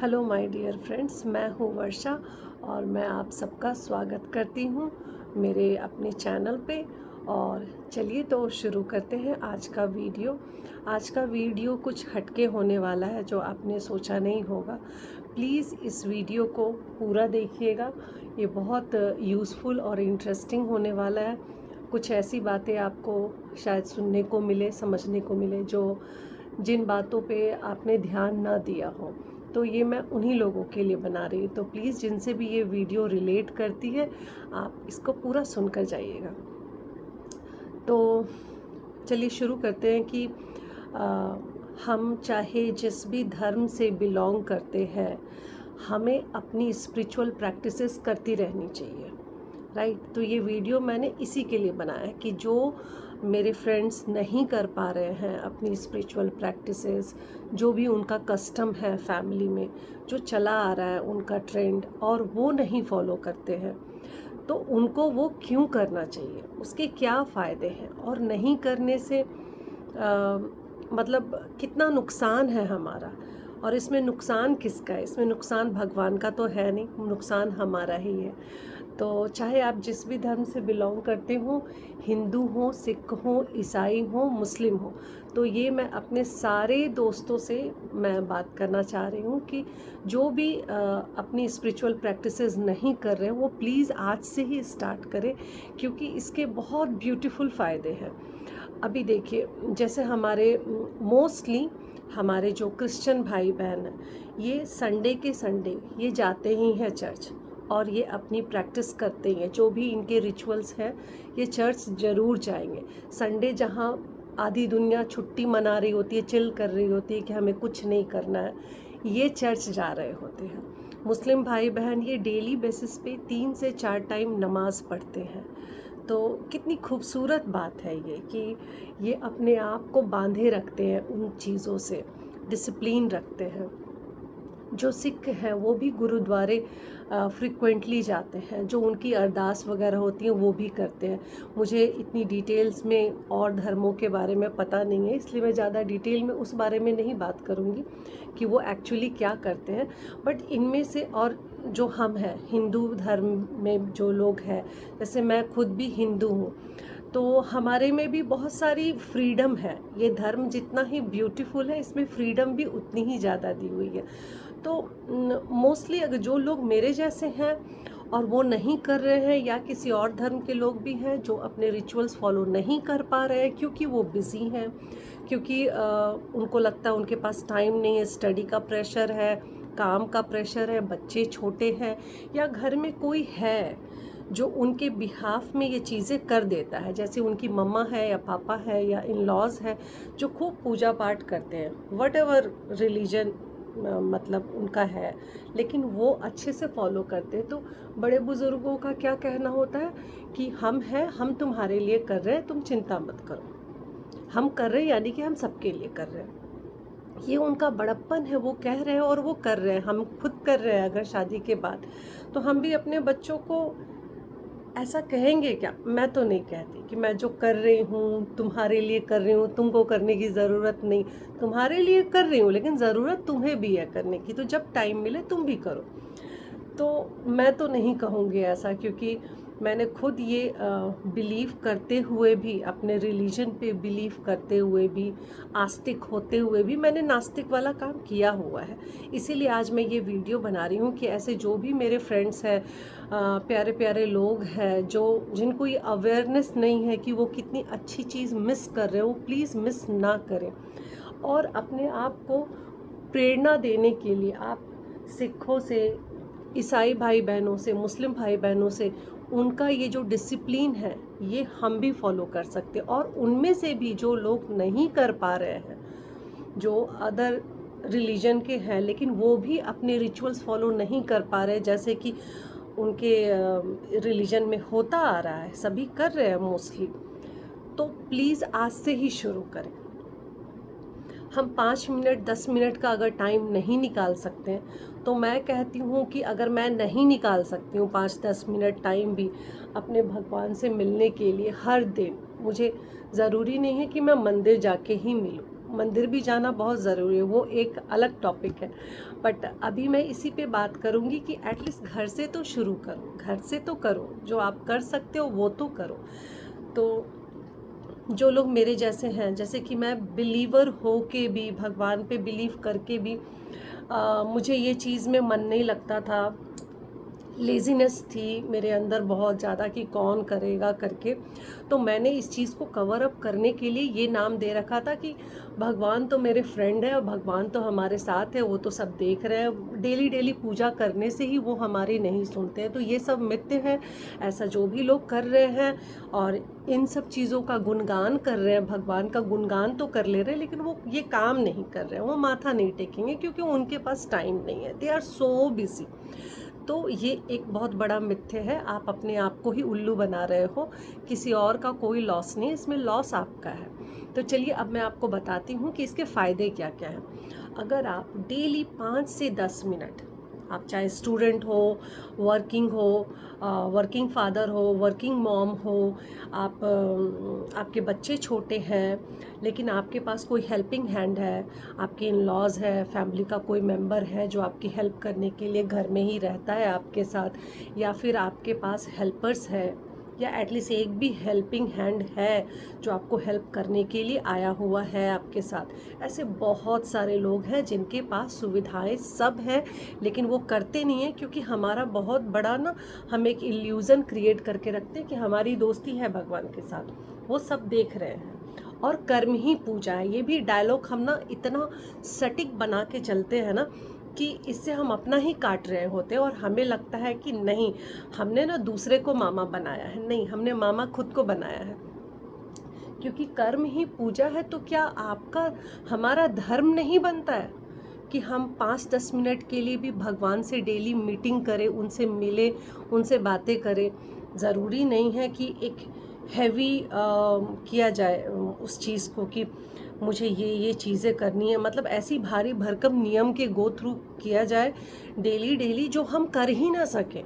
Hello my dear friends, मैं हूँ वर्षा और मैं आप सबका स्वागत करती हूँ मेरे अपने चैनल पे। और चलिए तो शुरू करते हैं आज का वीडियो। आज का वीडियो कुछ हटके होने वाला है जो आपने सोचा नहीं होगा। प्लीज़ इस वीडियो को पूरा देखिएगा, ये बहुत यूज़फुल और इंटरेस्टिंग होने वाला है। कुछ ऐसी बातें आपको शायद सुनने को मिले, समझने को मिले जो जिन बातों पे आपने ध्यान ना दिया हो। तो ये मैं उन्हीं लोगों के लिए बना रही हूँ। तो प्लीज़ जिनसे भी ये वीडियो रिलेट करती है, आप इसको पूरा सुनकर जाइएगा। तो चलिए शुरू करते हैं कि हम चाहे जिस भी धर्म से बिलोंग करते हैं, हमें अपनी स्पिरिचुअल प्रैक्टिसेस करती रहनी चाहिए, राइट। तो ये वीडियो मैंने इसी के लिए बनाया है कि जो मेरे फ्रेंड्स नहीं कर पा रहे हैं अपनी स्पिरिचुअल प्रैक्टिसेस, जो भी उनका कस्टम है फैमिली में जो चला आ रहा है, उनका ट्रेंड, और वो नहीं फॉलो करते हैं, तो उनको वो क्यों करना चाहिए, उसके क्या फ़ायदे हैं, और नहीं करने से मतलब कितना नुकसान है हमारा। और इसमें नुकसान किसका है? इसमें नुकसान भगवान का तो है नहीं, नुकसान हमारा ही है। तो चाहे आप जिस भी धर्म से बिलोंग करते हो, हिंदू हो, सिख हो, ईसाई हो, मुस्लिम हो, तो ये मैं अपने सारे दोस्तों से मैं बात करना चाह रही हूँ कि जो भी अपनी स्पिरिचुअल प्रैक्टिसेस नहीं कर रहे हैं, वो प्लीज़ आज से ही स्टार्ट करें, क्योंकि इसके बहुत ब्यूटीफुल फ़ायदे हैं। अभी देखिए, जैसे हमारे मोस्टली हमारे जो क्रिश्चियन भाई बहन हैं, ये संडे के संडे ये जाते ही हैं चर्च, और ये अपनी प्रैक्टिस करते हैं। जो भी इनके रिचुअल्स हैं, ये चर्च ज़रूर जाएंगे। संडे जहाँ आधी दुनिया छुट्टी मना रही होती है, चिल कर रही होती है कि हमें कुछ नहीं करना है, ये चर्च जा रहे होते हैं। मुस्लिम भाई बहन ये डेली बेसिस पे 3 से 4 टाइम नमाज़ पढ़ते हैं। तो कितनी खूबसूरत बात है ये कि ये अपने आप को बांधे रखते हैं, उन चीज़ों से डिसिप्लिन रखते हैं। जो सिख हैं वो भी गुरुद्वारे फ्रिक्वेंटली जाते हैं, जो उनकी अरदास वगैरह होती हैं वो भी करते हैं। मुझे इतनी डिटेल्स में और धर्मों के बारे में पता नहीं है, इसलिए मैं ज़्यादा डिटेल में उस बारे में नहीं बात करूँगी कि वो एक्चुअली क्या करते हैं। बट इनमें से, और जो हम हैं हिंदू धर्म में जो लोग हैं, जैसे मैं खुद भी हिंदू हूँ, तो हमारे में भी बहुत सारी फ्रीडम है। ये धर्म जितना ही ब्यूटीफुल है, इसमें फ्रीडम भी उतनी ही ज़्यादा दी हुई है। तो मोस्टली अगर जो लोग मेरे जैसे हैं और वो नहीं कर रहे हैं, या किसी और धर्म के लोग भी हैं जो अपने रिचुअल्स फॉलो नहीं कर पा रहे हैं क्योंकि वो बिज़ी हैं, क्योंकि उनको लगता है उनके पास टाइम नहीं है, स्टडी का प्रेशर है, काम का प्रेशर है, बच्चे छोटे हैं, या घर में कोई है जो उनके बिहाफ में ये चीज़ें कर देता है, जैसे उनकी मम्मा है या पापा है या इन लॉज है जो खूब पूजा पाठ करते हैं, वट एवर रिलीजन मतलब उनका है, लेकिन वो अच्छे से फॉलो करते हैं। तो बड़े बुज़ुर्गों का क्या कहना होता है कि हम हैं, हम तुम्हारे लिए कर रहे हैं, तुम चिंता मत करो। हम कर रहे हैं यानी कि हम सबके लिए कर रहे हैं। ये उनका बड़प्पन है, वो कह रहे हैं और वो कर रहे हैं। हम खुद कर रहे हैं अगर शादी के बाद, तो हम भी अपने बच्चों को ऐसा कहेंगे क्या? मैं तो नहीं कहती कि मैं जो कर रही हूँ तुम्हारे लिए कर रही हूँ, तुमको करने की ज़रूरत नहीं। तुम्हारे लिए कर रही हूँ, लेकिन ज़रूरत तुम्हें भी है करने की, तो जब टाइम मिले तुम भी करो। तो मैं तो नहीं कहूँगी ऐसा, क्योंकि मैंने खुद ये बिलीव करते हुए भी, अपने रिलीजन पे बिलीव करते हुए भी, आस्तिक होते हुए भी, मैंने नास्तिक वाला काम किया हुआ है। इसीलिए आज मैं ये वीडियो बना रही हूँ कि ऐसे जो भी मेरे फ्रेंड्स हैं, प्यारे प्यारे लोग हैं, जो जिनको ये अवेयरनेस नहीं है कि वो कितनी अच्छी चीज़ मिस कर रहे हो, वो प्लीज़ मिस ना करें। और अपने आप को प्रेरणा देने के लिए आप सिखों से, ईसाई भाई बहनों से, मुस्लिम भाई बहनों से, उनका ये जो डिसिप्लिन है ये हम भी फॉलो कर सकते हैं। और उनमें से भी जो लोग नहीं कर पा रहे हैं, जो अदर रिलीजन के हैं, लेकिन वो भी अपने रिचुअल्स फॉलो नहीं कर पा रहे, जैसे कि उनके रिलीजन में होता आ रहा है, सभी कर रहे हैं मोस्टली, तो प्लीज़ आज से ही शुरू करें। हम 5 मिनट 10 मिनट का अगर टाइम नहीं निकाल सकते हैं, तो मैं कहती हूँ कि अगर मैं नहीं निकाल सकती हूँ 5-10 मिनट टाइम भी अपने भगवान से मिलने के लिए हर दिन, मुझे ज़रूरी नहीं है कि मैं मंदिर जाके ही मिलूँ, मंदिर भी जाना बहुत ज़रूरी है, वो एक अलग टॉपिक है। बट अभी मैं इसी पे बात करूँगी कि एटलीस्ट घर से तो शुरू करो, घर से तो करो, जो आप कर सकते हो वो तो करो। तो जो लोग मेरे जैसे हैं, जैसे कि मैं बिलीवर हो के भी, भगवान पे बिलीव करके भी मुझे ये चीज़ में मन नहीं लगता था, लेज़ीनेस थी मेरे अंदर बहुत ज़्यादा कि कौन करेगा करके, तो मैंने इस चीज़ को कवर अप करने के लिए ये नाम दे रखा था कि भगवान तो मेरे फ्रेंड है और भगवान तो हमारे साथ है, वो तो सब देख रहे हैं, डेली डेली पूजा करने से ही वो हमारी नहीं सुनते हैं। तो ये सब मिथ्य है, ऐसा जो भी लोग कर रहे हैं और इन सब चीज़ों का गुणगान कर रहे हैं, भगवान का गुणगान तो कर ले रहे हैं, लेकिन वो ये काम नहीं कर रहे हैं, वो माथा नहीं टेकेंगे क्योंकि उनके पास टाइम नहीं है, दे आर सो बिजी। तो ये एक बहुत बड़ा मिथ्य है, आप अपने आप को ही उल्लू बना रहे हो, किसी और का कोई लॉस नहीं, इसमें लॉस आपका है। तो चलिए अब मैं आपको बताती हूँ कि इसके फ़ायदे क्या क्या हैं। अगर आप डेली 5 से 10 मिनट, आप चाहे स्टूडेंट हो, वर्किंग हो, वर्किंग फादर हो, वर्किंग मॉम हो, आप आपके बच्चे छोटे हैं लेकिन आपके पास कोई हेल्पिंग हैंड है, आपके इन लॉज है, फैमिली का कोई मेंबर है जो आपकी हेल्प करने के लिए घर में ही रहता है आपके साथ, या फिर आपके पास हेल्पर्स है, या एटलीस्ट एक भी हेल्पिंग हैंड है जो आपको हेल्प करने के लिए आया हुआ है आपके साथ। ऐसे बहुत सारे लोग हैं जिनके पास सुविधाएं सब हैं लेकिन वो करते नहीं हैं, क्योंकि हमारा बहुत बड़ा ना, हम एक इल्यूज़न क्रिएट करके रखते हैं कि हमारी दोस्ती है भगवान के साथ, वो सब देख रहे हैं। और कर्म ही पूजा है, ये भी डायलॉग हम ना इतना सटीक बना के चलते हैं ना कि इससे हम अपना ही काट रहे होते हैं और हमें लगता है कि नहीं, हमने ना दूसरे को मामा बनाया है, नहीं, हमने मामा खुद को बनाया है। क्योंकि कर्म ही पूजा है, तो क्या आपका हमारा धर्म नहीं बनता है कि हम 5-10 मिनट के लिए भी भगवान से डेली मीटिंग करें, उनसे मिलें, उनसे बातें करें। ज़रूरी नहीं है कि एक हैवी किया जाए उस चीज़ को कि मुझे ये चीज़ें करनी है, मतलब ऐसी भारी भरकम नियम के गो थ्रू किया जाए डेली डेली जो हम कर ही ना सकें।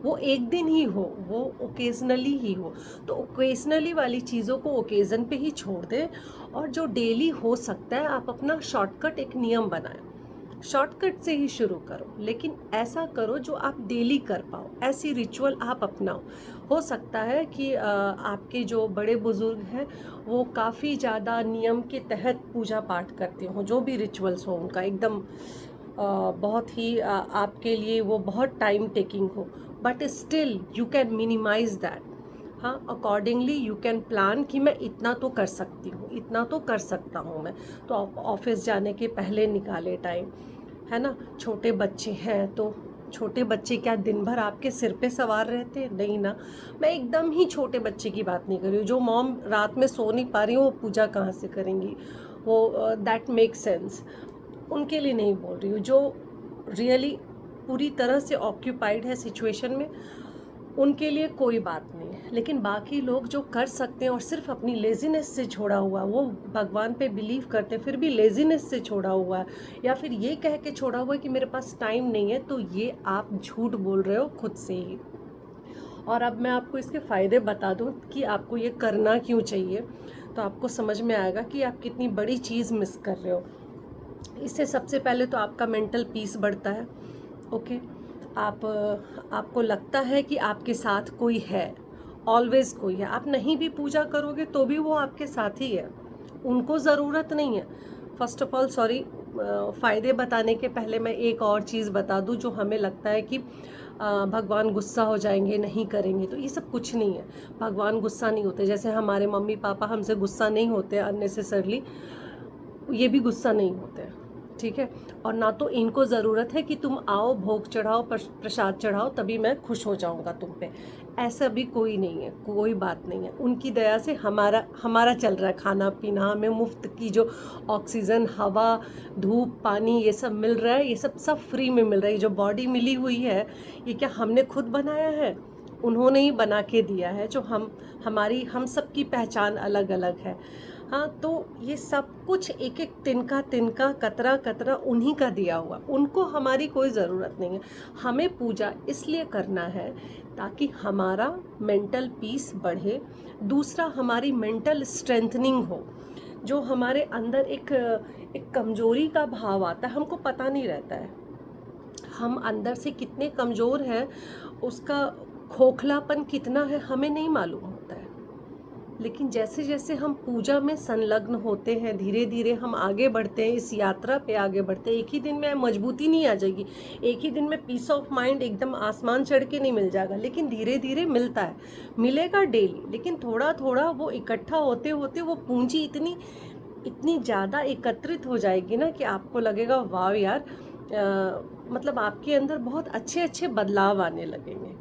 वो एक दिन ही हो, वो ओकेजनली ही हो, तो ओकेजनली वाली चीज़ों को ओकेज़न पे ही छोड़ दें, और जो डेली हो सकता है आप अपना शॉर्टकट एक नियम बनाएं, शॉर्टकट से ही शुरू करो, लेकिन ऐसा करो जो आप डेली कर पाओ, ऐसी रिचुअल आप अपनाओ। हो सकता है कि आपके जो बड़े बुजुर्ग हैं वो काफ़ी ज़्यादा नियम के तहत पूजा पाठ करते हों, जो भी रिचुअल्स हो उनका एकदम बहुत ही आपके लिए वो बहुत टाइम टेकिंग हो, but still you can minimise that. हाँ, अकॉर्डिंगली यू कैन प्लान कि मैं इतना तो कर सकती हूँ, इतना तो कर सकता हूँ मैं, तो आप ऑफिस जाने के पहले निकाले टाइम, है ना। छोटे बच्चे हैं तो छोटे बच्चे क्या दिन भर आपके सिर पे सवार रहते हैं? नहीं ना। मैं एकदम ही छोटे बच्चे की बात नहीं कर रही हूँ, जो मॉम रात में सो नहीं पा रही हूँ, वो पूजा कहाँ से करेंगी, वो दैट मेक सेंस, उनके लिए नहीं बोल रही हूँ। जो रियली पूरी तरह से ऑक्यूपाइड है सिचुएशन में, उनके लिए कोई बात नहीं है, लेकिन बाकी लोग जो कर सकते हैं और सिर्फ अपनी लेज़ीनेस से छोड़ा हुआ, वो भगवान पे बिलीव करते हैं फिर भी लेज़ीनेस से छोड़ा हुआ है, या फिर ये कह के छोड़ा हुआ है कि मेरे पास टाइम नहीं है, तो ये आप झूठ बोल रहे हो खुद से ही। और अब मैं आपको इसके फ़ायदे बता दूं कि आपको ये करना क्यों चाहिए, तो आपको समझ में आएगा कि आप कितनी बड़ी चीज़ मिस कर रहे हो। इससे सबसे पहले तो आपका मेंटल पीस बढ़ता है। ओके, आपको लगता है कि आपके साथ कोई है, ऑलवेज़ कोई है, आप नहीं भी पूजा करोगे तो भी वो आपके साथ ही है, उनको ज़रूरत नहीं है। फर्स्ट ऑफ ऑल सॉरी, फ़ायदे बताने के पहले मैं एक और चीज़ बता दूं जो हमें लगता है कि भगवान गुस्सा हो जाएंगे, नहीं करेंगे, तो ये सब कुछ नहीं है। भगवान गुस्सा नहीं होते, जैसे हमारे मम्मी पापा हमसे गुस्सा नहीं होते अननेसेसरली, ये भी गुस्सा नहीं होते, ठीक है। और ना तो इनको ज़रूरत है कि तुम आओ, भोग चढ़ाओ, प्रसाद चढ़ाओ, तभी मैं खुश हो जाऊंगा तुम पे, ऐसा भी कोई नहीं है, कोई बात नहीं है। उनकी दया से हमारा चल रहा है, खाना पीना, हमें मुफ्त की जो ऑक्सीजन, हवा, धूप, पानी, ये सब मिल रहा है, ये सब फ्री में मिल रहा है। ये जो बॉडी मिली हुई है, ये क्या हमने खुद बनाया है? उन्होंने ही बना के दिया है। जो हम सब की पहचान अलग अलग है। हाँ, तो ये सब कुछ एक एक तिनका तिनका, कतरा कतरा उन्हीं का दिया हुआ, उनको हमारी कोई ज़रूरत नहीं है। हमें पूजा इसलिए करना है ताकि हमारा मेंटल पीस बढ़े, दूसरा हमारी मेंटल स्ट्रेंथनिंग हो, जो हमारे अंदर एक एक कमजोरी का भाव आता है, हमको पता नहीं रहता है हम अंदर से कितने कमज़ोर हैं, उसका खोखलापन कितना है हमें नहीं मालूम होता है। लेकिन जैसे जैसे हम पूजा में संलग्न होते हैं, धीरे धीरे हम आगे बढ़ते हैं, इस यात्रा पे आगे बढ़ते हैं। एक ही दिन में मजबूती नहीं आ जाएगी, एक ही दिन में पीस ऑफ माइंड एकदम आसमान चढ़ के नहीं मिल जाएगा, लेकिन धीरे धीरे मिलता है, मिलेगा डेली। लेकिन थोड़ा थोड़ा वो इकट्ठा होते होते वो पूंजी इतनी इतनी ज़्यादा एकत्रित हो जाएगी ना कि आपको लगेगा वाह यार, मतलब आपके अंदर बहुत अच्छे अच्छे बदलाव आने लगेंगे।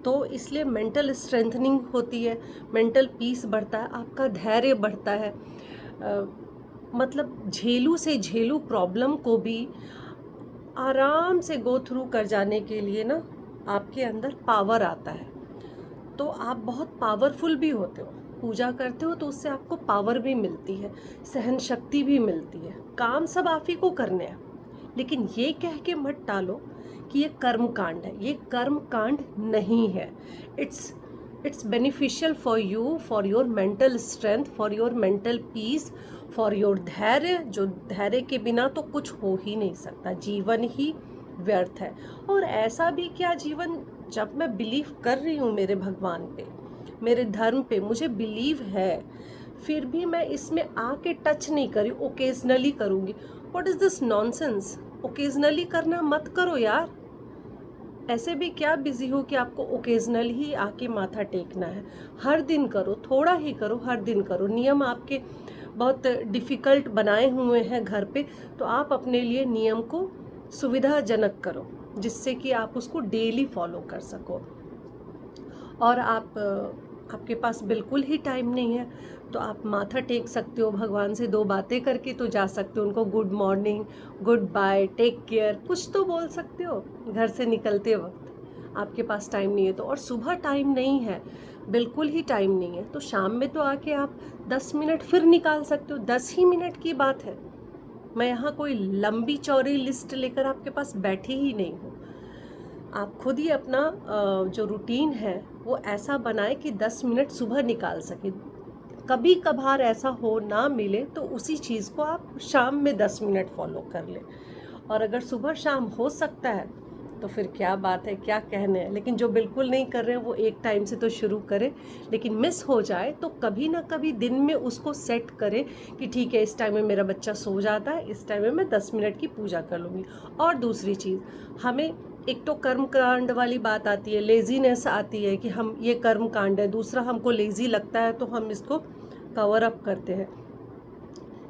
तो इसलिए मेंटल स्ट्रेंथनिंग होती है, मेंटल पीस बढ़ता है, आपका धैर्य बढ़ता है। मतलब झेलू से झेलू प्रॉब्लम को भी आराम से गो थ्रू कर जाने के लिए ना आपके अंदर पावर आता है। तो आप बहुत पावरफुल भी होते हो, पूजा करते हो तो उससे आपको पावर भी मिलती है, सहन शक्ति भी मिलती है। काम सब आप ही को करने हैं, लेकिन ये कह के मत टालो कि ये कर्म कांड है, ये कर्म कांड नहीं है। It's beneficial for you, for your mental strength, for your mental peace, for your धैर्य, जो धैर्य के बिना तो कुछ हो ही नहीं सकता, जीवन ही व्यर्थ है। और ऐसा भी क्या जीवन, जब मैं बिलीव कर रही हूँ मेरे भगवान पे, मेरे धर्म पे, मुझे बिलीव है, फिर भी मैं इसमें आके टच नहीं करी, ओकेजनली करूँगी। What is this nonsense? Occasionally करना मत करो यार। ऐसे भी क्या बिजी हो कि आपको ओकेजनल ही आके माथा टेकना है? हर दिन करो, थोड़ा ही करो, हर दिन करो। नियम आपके बहुत डिफ़िकल्ट बनाए हुए हैं घर पे, तो आप अपने लिए नियम को सुविधाजनक करो, जिससे कि आप उसको डेली फॉलो कर सको। और आपके पास बिल्कुल ही टाइम नहीं है, तो आप माथा टेक सकते हो, भगवान से दो बातें करके तो जा सकते हो। उनको good morning, goodbye, take care कुछ तो बोल सकते हो घर से निकलते वक्त। आपके पास टाइम नहीं है तो, और सुबह टाइम नहीं है, बिल्कुल ही टाइम नहीं है, तो शाम में तो आके आप 10 मिनट फिर निकाल सकते हो। 10 ही मिनट की बात है। मैं यहाँ कोई लंबी चौड़ी लिस्ट लेकर आपके पास बैठी ही नहीं हूँ। आप खुद ही अपना जो रूटीन है वो ऐसा बनाए कि 10 मिनट सुबह निकाल सके। कभी कभार ऐसा हो ना मिले तो उसी चीज़ को आप शाम में 10 मिनट फॉलो कर ले। और अगर सुबह शाम हो सकता है तो फिर क्या बात है, क्या कहने हैं। लेकिन जो बिल्कुल नहीं कर रहे हैं वो एक टाइम से तो शुरू करें, लेकिन मिस हो जाए तो कभी ना कभी दिन में उसको सेट करें कि ठीक है, इस टाइम में मेरा बच्चा सो जाता है, इस टाइम में मैं 10 मिनट की पूजा कर लूँगी। और दूसरी चीज़, हमें एक तो कर्म कांड वाली बात आती है, लेजीनेस आती है कि हम ये कर्म कांड है। दूसरा, हमको लेजी लगता है तो हम इसको कवर अप करते हैं।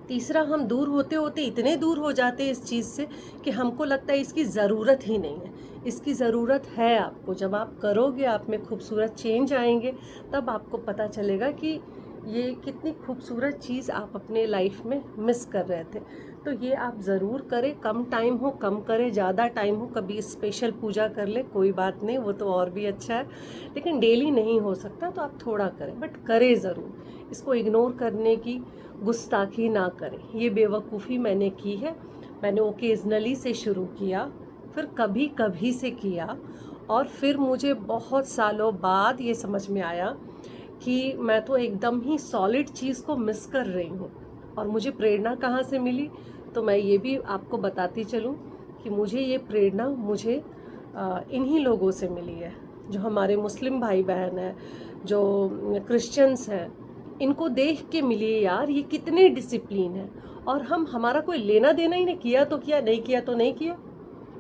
तीसरा, हम दूर होते होते इतने दूर हो जाते हैं इस चीज़ से कि हमको लगता है इसकी ज़रूरत ही नहीं है। इसकी ज़रूरत है आपको। जब आप करोगे, आप में खूबसूरत चेंज आएंगे, तब आपको पता चलेगा कि ये कितनी खूबसूरत चीज़ आप अपने लाइफ में मिस कर रहे थे। तो ये आप ज़रूर करें। कम टाइम हो कम करें, ज़्यादा टाइम हो कभी स्पेशल पूजा कर ले, कोई बात नहीं, वो तो और भी अच्छा है। लेकिन डेली नहीं हो सकता तो आप थोड़ा करें, बट करें ज़रूर। इसको इग्नोर करने की गुस्ताखी ना करें, ये बेवकूफ़ी मैंने की है। मैंने ओकेजनली से शुरू किया, फिर कभी कभी से किया, और फिर मुझे बहुत सालों बाद ये समझ में आया कि मैं तो एकदम ही सॉलिड चीज़ को मिस कर रही हूँ। और मुझे प्रेरणा कहाँ से मिली, तो मैं ये भी आपको बताती चलूँ कि मुझे ये प्रेरणा इन्हीं लोगों से मिली है, जो हमारे मुस्लिम भाई बहन हैं, जो क्रिश्चियंस हैं, इनको देख के मिली है। यार, ये कितने डिसिप्लिन है, और हमारा कोई लेना देना ही नहीं। किया तो किया, नहीं किया तो नहीं किया।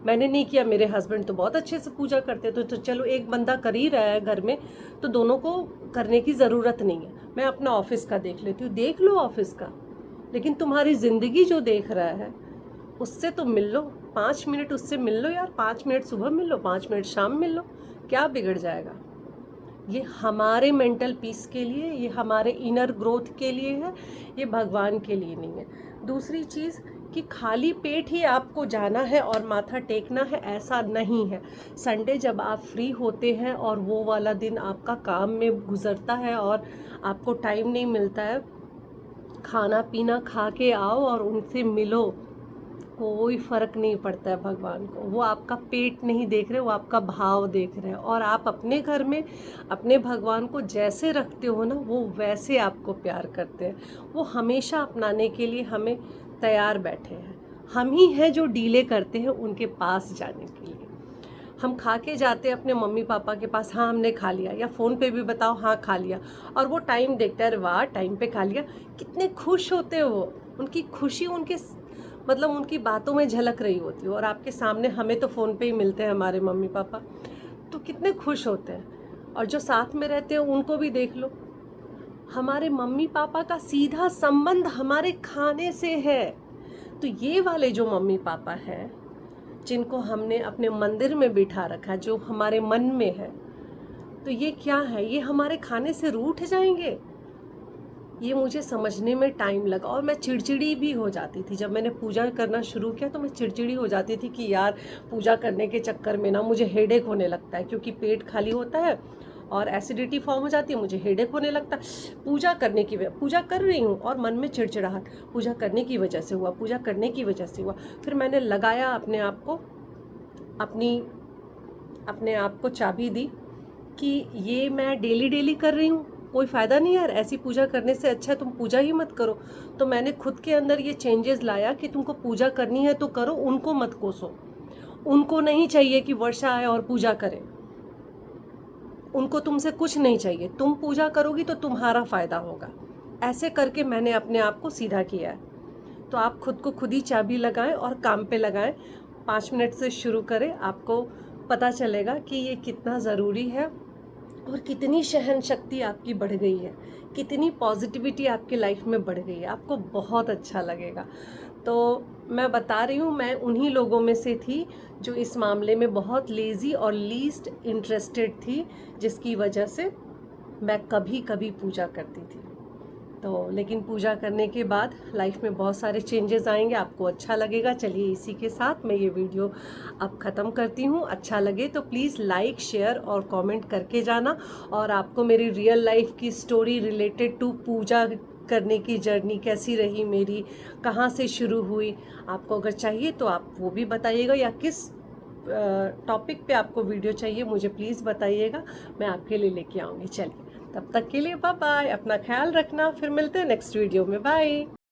मैंने नहीं किया, मेरे हस्बैंड तो बहुत अच्छे से पूजा करते, तो चलो एक बंदा कर ही रहा है घर में, तो दोनों को करने की ज़रूरत नहीं है। मैं अपना ऑफिस का देख लेती हूँ, देख लो ऑफिस का, लेकिन तुम्हारी ज़िंदगी जो देख रहा है उससे तो मिल लो। 5 मिनट उससे मिल लो यार, 5 मिनट सुबह मिल लो, 5 मिनट शाम मिल लो, क्या बिगड़ जाएगा। ये हमारे मेंटल पीस के लिए, ये हमारे इनर ग्रोथ के लिए है, ये भगवान के लिए नहीं है। दूसरी चीज़ कि खाली पेट ही आपको जाना है और माथा टेकना है, ऐसा नहीं है। संडे जब आप फ्री होते हैं और वो वाला दिन आपका काम में गुजरता है और आपको टाइम नहीं मिलता है, खाना पीना खा के आओ और उनसे मिलो। कोई फ़र्क नहीं पड़ता है भगवान को। वो आपका पेट नहीं देख रहे, वो आपका भाव देख रहे हैं। और आप अपने घर में अपने भगवान को जैसे रखते हो ना, वो वैसे आपको प्यार करते हैं। वो हमेशा अपनाने के लिए हमें तैयार बैठे हैं। हम ही हैं जो डीले करते हैं उनके पास जाने के लिए। हम खा के जाते हैं अपने मम्मी पापा के पास, हाँ हमने खा लिया, या फ़ोन पे भी बताओ हाँ खा लिया, और वो टाइम देखते हैं, अरे वाह टाइम पे खा लिया। कितने खुश होते हो वो, उनकी खुशी उनके मतलब उनकी बातों में झलक रही होती है। और आपके सामने हमें तो फ़ोन पे ही मिलते हैं हमारे मम्मी पापा, तो कितने खुश होते हैं। और जो साथ में रहते हैं उनको भी देख लो, हमारे मम्मी पापा का सीधा संबंध हमारे खाने से है। तो ये वाले जो मम्मी पापा हैं, जिनको हमने अपने मंदिर में बिठा रखा, जो हमारे मन में है, तो ये क्या है, ये हमारे खाने से रूठ जाएंगे? ये मुझे समझने में टाइम लगा। और मैं चिड़चिड़ी भी हो जाती थी। जब मैंने पूजा करना शुरू किया तो मैं चिड़चिड़ी हो जाती थी कि यार पूजा करने के चक्कर में ना मुझे हेडेक होने लगता है, क्योंकि पेट खाली होता है और एसिडिटी फॉर्म हो जाती है, मुझे हेडेक होने लगता है। पूजा कर रही हूँ और मन में चिड़चिड़ाहट, पूजा करने की वजह से हुआ, पूजा करने की वजह से हुआ। फिर मैंने लगाया अपने आप को चाबी दी कि ये मैं डेली डेली कर रही हूँ, कोई फ़ायदा नहीं यार, ऐसी पूजा करने से अच्छा तुम पूजा ही मत करो। तो मैंने खुद के अंदर ये चेंजेस लाया कि तुमको पूजा करनी है तो करो, उनको मत कोसो। उनको नहीं चाहिए कि वर्षा आए और पूजा करे, उनको तुमसे कुछ नहीं चाहिए। तुम पूजा करोगी तो तुम्हारा फ़ायदा होगा। ऐसे करके मैंने अपने आप को सीधा किया है। तो आप खुद को खुद ही चाबी लगाएं और काम पे लगाएं। 5 मिनट से शुरू करें, आपको पता चलेगा कि ये कितना ज़रूरी है और कितनी सहन शक्ति आपकी बढ़ गई है, कितनी पॉजिटिविटी आपकी लाइफ में बढ़ गई है। आपको बहुत अच्छा लगेगा। तो मैं बता रही हूँ, मैं उन्हीं लोगों में से थी जो इस मामले में बहुत लेज़ी और लीस्ट इंटरेस्टेड थी, जिसकी वजह से मैं कभी कभी पूजा करती थी। तो लेकिन पूजा करने के बाद लाइफ में बहुत सारे चेंजेस आएंगे, आपको अच्छा लगेगा। चलिए इसी के साथ मैं ये वीडियो अब ख़त्म करती हूँ। अच्छा लगे तो प्लीज़ लाइक, शेयर और कमेंट करके जाना। और आपको मेरी रियल लाइफ की स्टोरी रिलेटेड टू पूजा करने की जर्नी कैसी रही मेरी, कहाँ से शुरू हुई, आपको अगर चाहिए तो आप वो भी बताइएगा, या किस टॉपिक पे आपको वीडियो चाहिए मुझे प्लीज़ बताइएगा, मैं आपके लिए लेके आऊँगी। चलिए तब तक के लिए बाय बाय, अपना ख्याल रखना, फिर मिलते हैं नेक्स्ट वीडियो में, बाय।